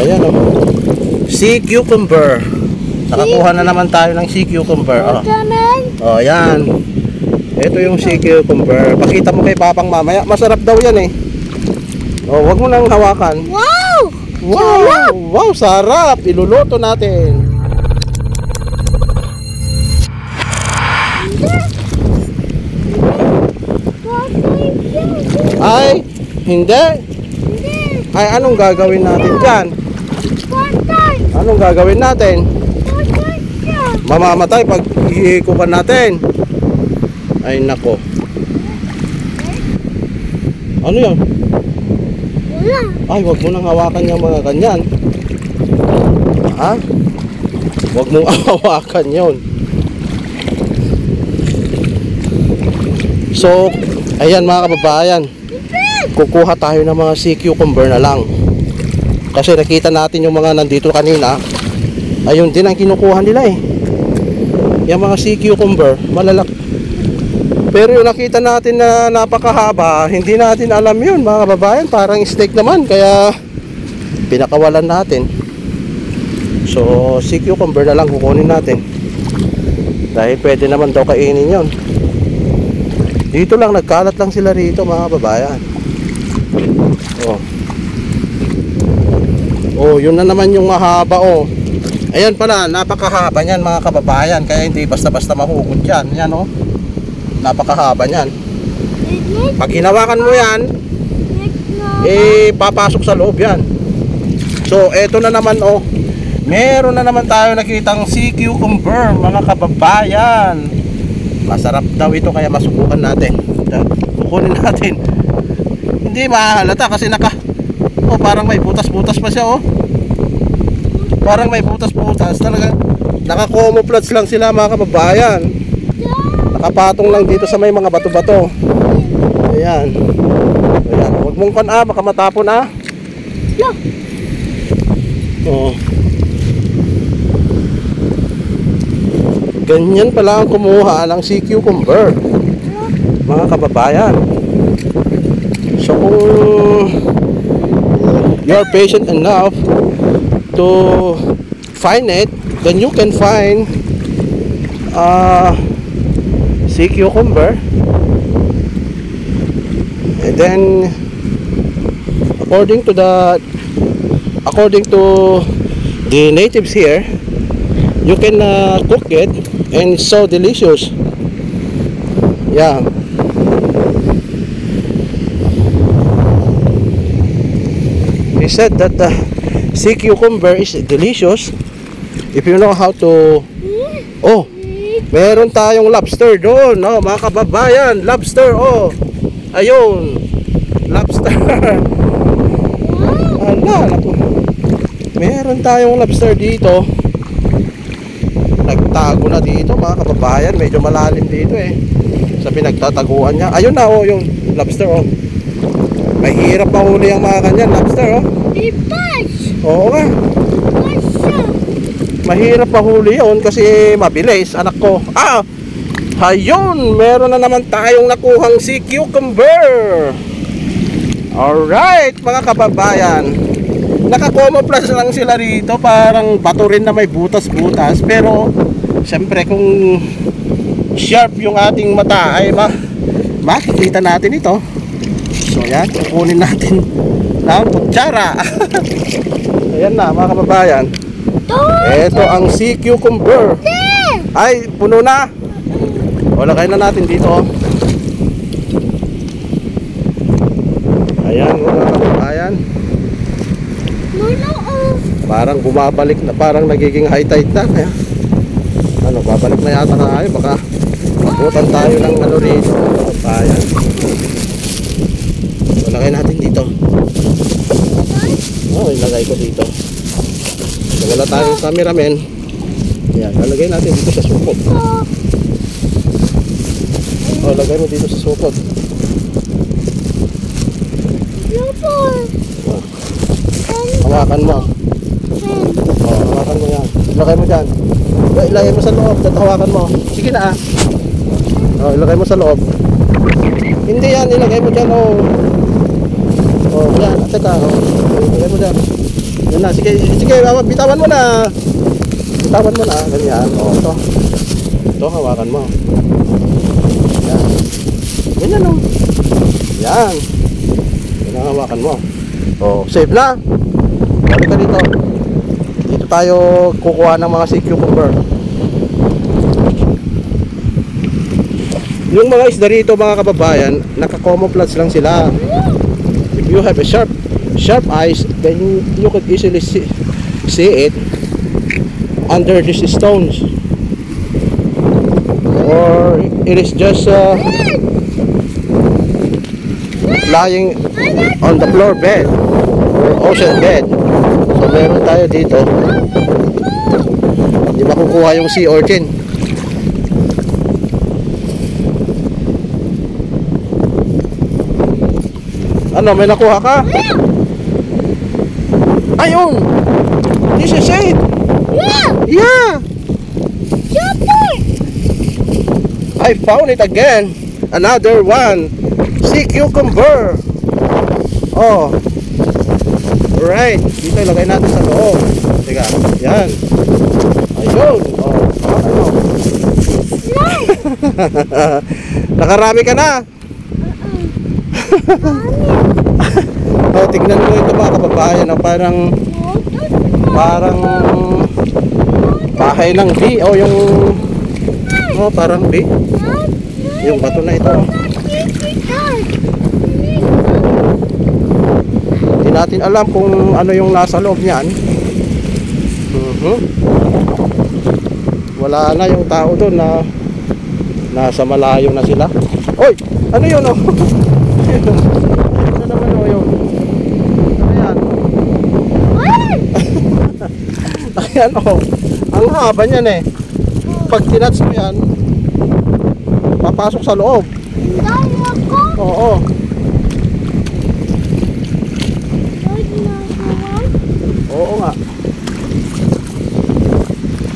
Ayan o. Sea cucumber. Nakakuha na naman tayo ng sea cucumber. Oh, ayan. Ito yung sea cucumber. Pakita mo kay Papang mamaya. Masarap daw yan eh. Oh, wag mo nang hawakan. Wow! Wow! Wow, sarap! Iluluto natin. Ay, hindi. Ay, anong gagawin natin dyan? Anong gagawin natin? Mamamatay pag ihikupan natin. Ay, nako. Ano yan? Ay, wag mo nang hawakan yung mga ganyan. Ha? Wag mong hawakan yon. So, ayan mga kababayan, kukuha tayo ng mga sea cucumber na lang. Kasi nakita natin yung mga nandito kanina. Ayun din ang kinukuha nila eh. Yung mga sea cucumber, malalaki. Pero yung nakita natin na napakahaba, hindi natin alam yun mga kababayan. Parang steak naman, kaya pinakawalan natin. So, sea cucumber na lang kukunin natin. Dahil pwede naman daw kainin yun. Dito lang, nagkalat lang sila rito mga kababayan. Oh. Oh, yun na naman yung mahaba oh. Ayan pala, napakahaba niyan mga kababayan. Kaya hindi basta-basta mahugot yan. Yan oh. Napakahaba niyan. Pag hinawakan mo yan, papasok sa loob yan. So, eto na naman oh. Meron na naman tayo nakitang sea cucumber mga kababayan. Masarap daw ito kaya masubukan natin. Kukunin natin. Hindi mahalata kasi oh, parang may butas-butas pa siya oh. Parang may butas-butas talaga. Naka-camouflage lang sila mga kababayan. Nakapatong lang dito sa may mga bato-bato. Ayan. Ayan. Huwag mong baka matapon Oh. Ganyan pala ang kumuha ng sea cucumber mga kababayan. So kung you're patient enough to find it, then you can find sea cucumber. And then according to the natives here, you can cook it and it's so delicious. Yeah. He said that the sea cucumber is delicious if you know how to. Oh, meron tayong lobster doon, no, mga kababayan. Lobster, oh. Ayun. Lobster. Naku. Meron tayong lobster dito. Nagtago na dito mga kababayan. Medyo malalim dito eh, sa pinagtataguan niya. Ayun na oh, yung lobster oh. Mahirap mahuli ang mga kanyan lobster oh. Oo nga. Mahirap mahuli yun kasi mabilis anak ko. Ayun, meron na naman tayong nakuhang sea cucumber. Alright mga kababayan, naka-camouflage lang sila rito. Parang bato rin na may butas-butas. Pero syempre kung sharp yung ating mata ay makikita natin ito. So yan, kukunin natin ng kutsara. Ayan na mga kababayan. Ito ang sea cucumber. Ay, puno na. O, lagay na natin dito. Ayan mga kababayan. Parang bumabalik na, parang nagiging high tide na. Ano, babalik na yata tayo. Baka mabutan tayo ng ano rito. Ayan. O, lagay natin dito. O, ilagay ko dito. Wala tayong cameraman. Ayan, lalagay natin dito sa supot. O, lagay mo dito sa supot. Hawakan mo. O, hawakan mo yan. Ilagay mo dyan. Ilagay mo sa loob. Hawakan mo. Sige na O, ilagay mo sa loob. Hindi yan, ilagay mo dyan. O, yan. Teka. O, ilagay mo dyan. Yan na. Sige, sige, bitawan mo na. Bitawan mo na, ganyan. O, ito. Ito, hawakan mo. Yan. Ganyan o. Yan. Yan ang hawakan mo. O, save na. Balik ka dito. Dito tayo kukuha ng mga sea cucumber. Yung mga isda rito mga kababayan, naka-camouflage lang sila. If you have a sharp eyes, then you could easily see it under these stones, or it is just lying on the floor bed or ocean bed. So meron tayo dito, hindi makukuha yung sea urchin. Ano, may nakuha ka? Ayun! This is it! Yeah! Yeah! Super! I found it again! Another one! Sea cucumber! Oh! Alright! Dito ilagay natin sa loob. Teka, yan! Ayun! Oh, ano? Nakarami ka na! Oh, tignan mo ito mga kababayan, oh, parang bahay ng bee, oh, yung oh, parang bee, yung bato na ito. Hindi natin alam kung ano yung nasa loob niyan. Wala na yung tao doon na nasa malayo na sila. Oy, ano yun, oh? Ano naman, oh, yun? Ayan. Ayan, oh. Ang haba niyan eh. Pag tinats mo yan, papasok sa loob. Oo. Oo nga.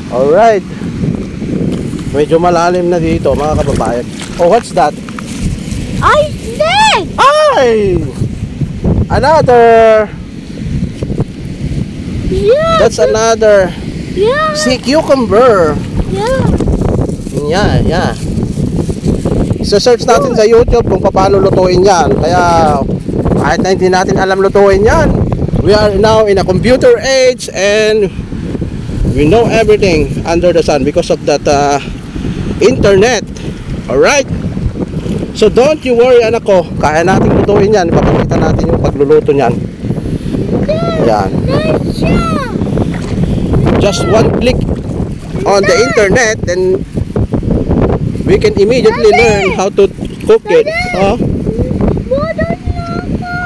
Alright. Medyo malalim na dito mga kababayan. Oh, what's that? I think! Ay! Another! Yeah! That's another Yeah! sea cucumber. Yeah! Yeah. Search natin sa YouTube kung paano lutuin yan. Kaya kahit na hindi natin alam lutuin yan, we are now in a computer age and we know everything under the sun because of that internet. Alright? So don't you worry anak ko, kaya natin lutuin yan. Ipapakita natin yung pagluluto niyan. Yan. Just one click on the internet and we can immediately learn how to cook it. Oh.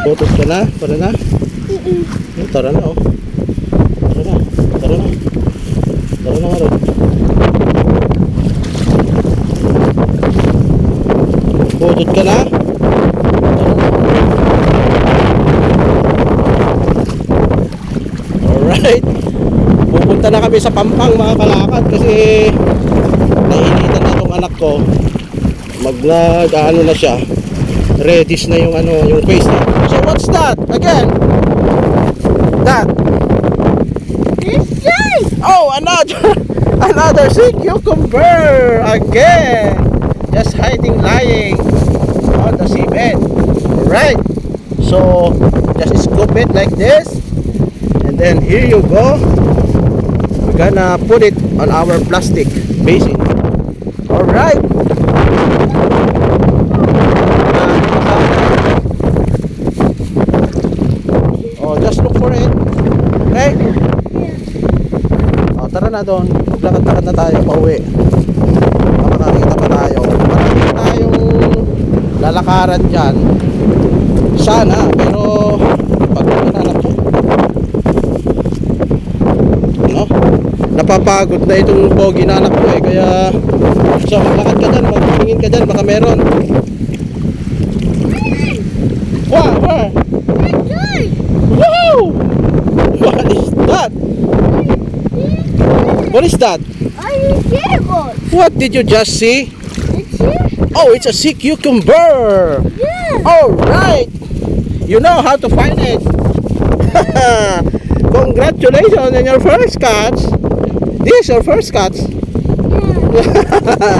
Photos ka na? Tara na? Tara na, oh. Tara na nga rin. Photos ka na? Alright. Pupunta na kami sa Pampang mga kalakad kasi nainitan na itong anak ko. Ano na siya, reddish na yung yung face niya. So what's that? Again? That? Oh, another sea cucumber again. Just lying on the seabed. Alright. So just scoop it like this. And then here you go. We're gonna put it on our plastic basin. Alright. Oh, just look for it. Okay? Oh, tara na doon. Maglakad-lakad na tayo pauwi. Makakakita pa tayo. Marami tayong lalakaran dyan. Sana, pero pag nanap ko. No? Napapagod na itong pogi na anak ko eh. Kaya, so maglakad ka dyan, magtingin ka dyan, baka meron. Wow, where? Woo! What is that? What is that? What did you just see? Oh, it's a sea cucumber. Yeah. All right. You know how to find it. Congratulations on your first catch. This is your first catch. Yeah.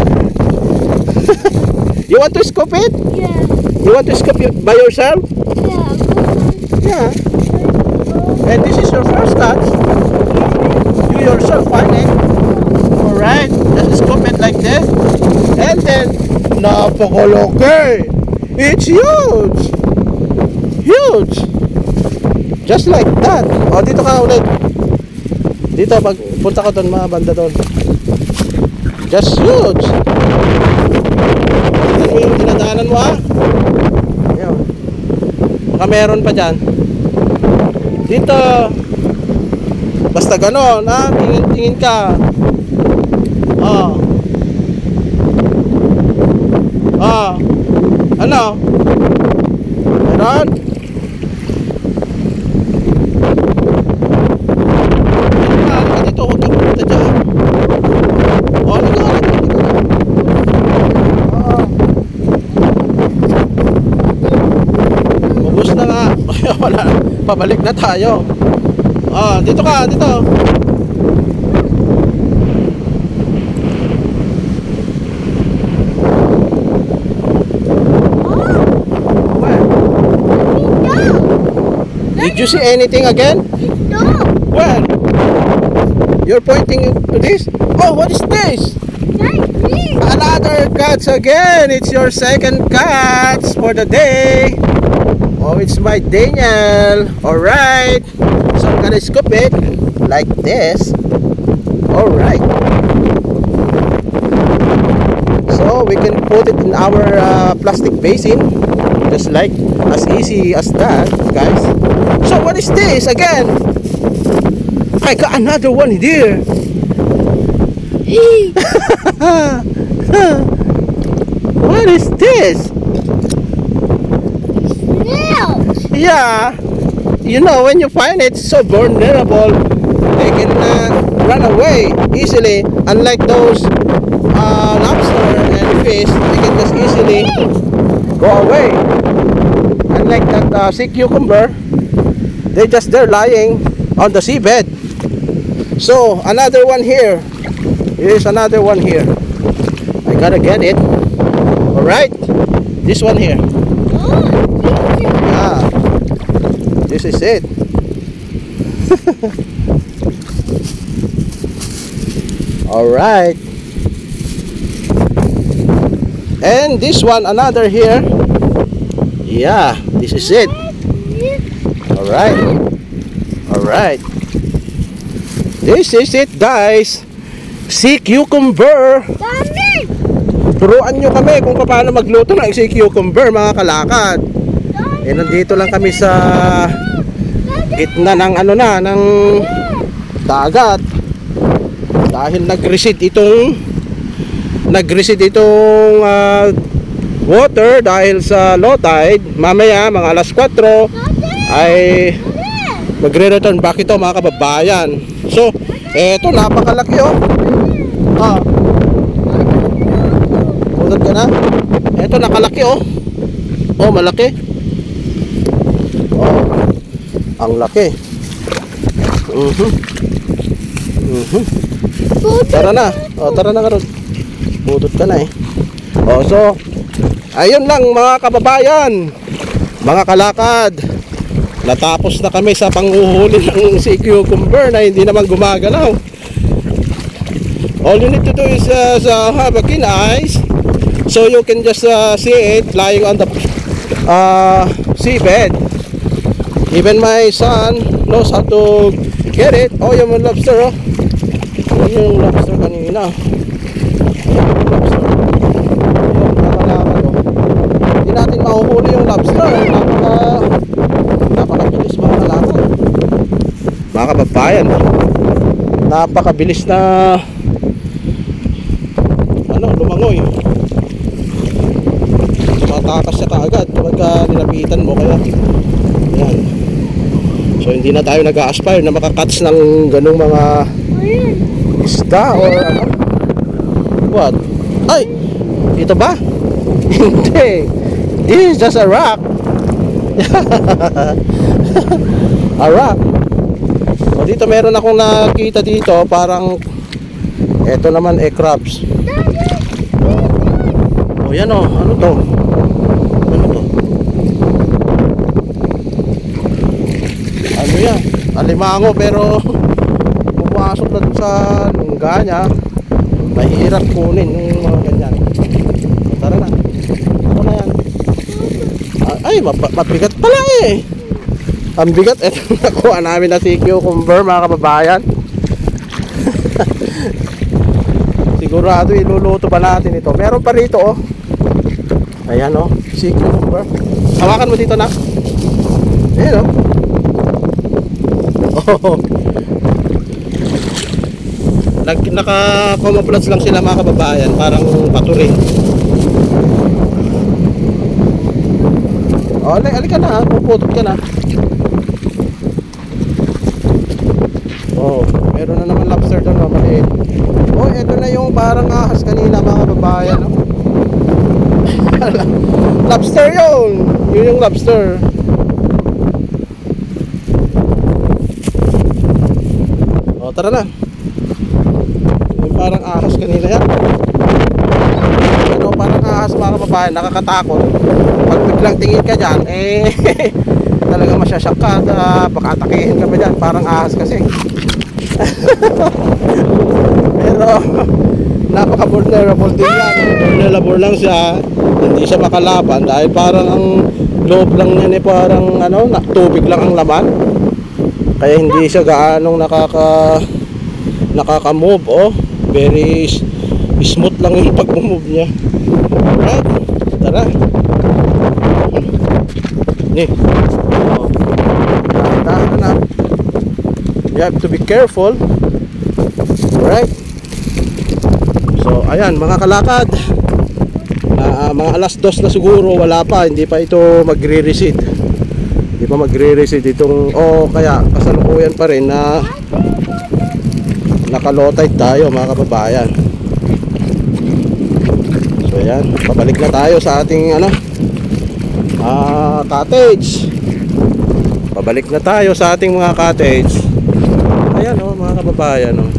You want to scoop it? Yeah. You want to scoop it by yourself? Yeah. Yeah. And this is your first catch. You yourself find it. Alright, just scoop it like this. And then, napakalaki. It's huge. Huge. Just like that. O, dito ka ulit. Dito, punta ka doon, mga banda doon. Just huge. Tignan mo yung dinadaanan mo, ha? Ayan. Baka meron pa dyan. Dito. Basta ganon, ha? Tingin ka. Oh. Oh. Ano? Meron? Halika dito, huwag ka pumunta dyan. Oh, halika. Oh. Ubus na nga. Wala. Pabalik na tayo. Oh, dito ka, dito. Did you see anything again? No. Where? You're pointing to this? Oh, what is this? Another catch again. It's your second catch for the day. Oh, it's my Daniel. Alright. So I'm gonna scoop it like this. Alright. So we can put it in our plastic basin. Just like as easy as that, guys. So what is this again? I got another one here. What is this? Snails. Yeah, you know, when you find it so vulnerable, they can run away easily. Unlike those lobster and fish, they can just easily go away. Unlike that sea cucumber, they're lying on the seabed. So another one here. Here's another one here. I gotta get it. Alright, this one here. Ah, this is it. Alright. And this one, another here. Yeah, this is it. Alright. Alright. This is it, guys. Sea cucumber. Dami. Turuan nyo kami kung paano magluto ng sea cucumber, mga kalakad. Eh, nandito lang kami sa gitna ng ng dagat. Dahil nag-recede itong water dahil sa low tide. Mamaya mga alas 4 ay magre-return back ito, mga kababayan. So, eto, napakalaki, oh. Ah. Pudot ka na. Eto, nakalaki, oh. Oh, malaki. Oh, ang laki. Tara na. Oh, tara na, Karol. Pudot ka na, eh. Oh, so ayun lang, mga kababayan, mga kalakad. Natapos na kami sa panghuhuli ng sea cucumber na hindi naman gumagalaw. All you need to do is have a keen eyes, so you can just see it lying on the seabed. Even my son knows how to get it. Oh, yung lobster, oh. Yung lobster kanina. Hindi natin mahuhuli yung lobster. Napakabilis, mga kalakad. Mga kababayan, napakabilis na lumangoy. Tumatakas siya kaagad kapag nilapitan mo. Kaya yan. So hindi na tayo nag-a-aspire na makakatch ng ganung mga isda or ano. What? Ay! Ito ba? Hindi. This is just a rock. A rock. Dito meron akong nakita dito, parang eto naman crabs. Oh, yan oh, ano to? Ano to? Ano yan? Alimango, pero pumasok na dun sa lungga niya. Mahirap kunin yung mga ganyan. Tara na. Ako na yan. Ay, mabigat pala eh. Ang bigat. Ito nakuha namin na sea cucumber, mga kababayan. Sigurado iluluto pa natin ito. Meron pa rito oh. Ayan oh, sea cucumber. Hawakan mo dito na. Ayan oh. Oh. Naka-camouflage lang sila, mga kababayan. Parang paturing. Oh, alika na ha. Puputot ka na. Oh, meron na naman lobster doon, no? Maliit. Oh, eto na yung parang ahas kanina, mga kababayan, no? Lobster yun! Yun yung lobster. Oh, tara na. Yung parang ahas kanina yan. Ano, parang ahas, mga kababayan, nakakatakot. Pag biglang tingin ka dyan, eh talagang masyasyak ka at baka atakihin ka pa dyan. Parang ahas kasi. Pero napaka-vulnerable din yan. Vulnerable lang siya. Hindi siya makalaban dahil parang ang loob lang niya parang ano, tubig lang ang laman. Kaya hindi siya gaanong nakaka-move. Oh, very smooth lang yung pag-move niya. Alright, tara. Ni. Oh. Dahan na. You have to be careful. Alright. So, ayan, mga kalakad. Mga alas 2 na siguro, wala pa, hindi pa ito magre-reseed. Hindi pa magre-reseed itong, kaya kasalukuyan pa rin na naka-low tide tayo, mga kababayan. So, ayan, pabalik na tayo sa ating cottage. Pabalik na tayo sa ating mga cottage. Ayan oh, mga kababayan oh.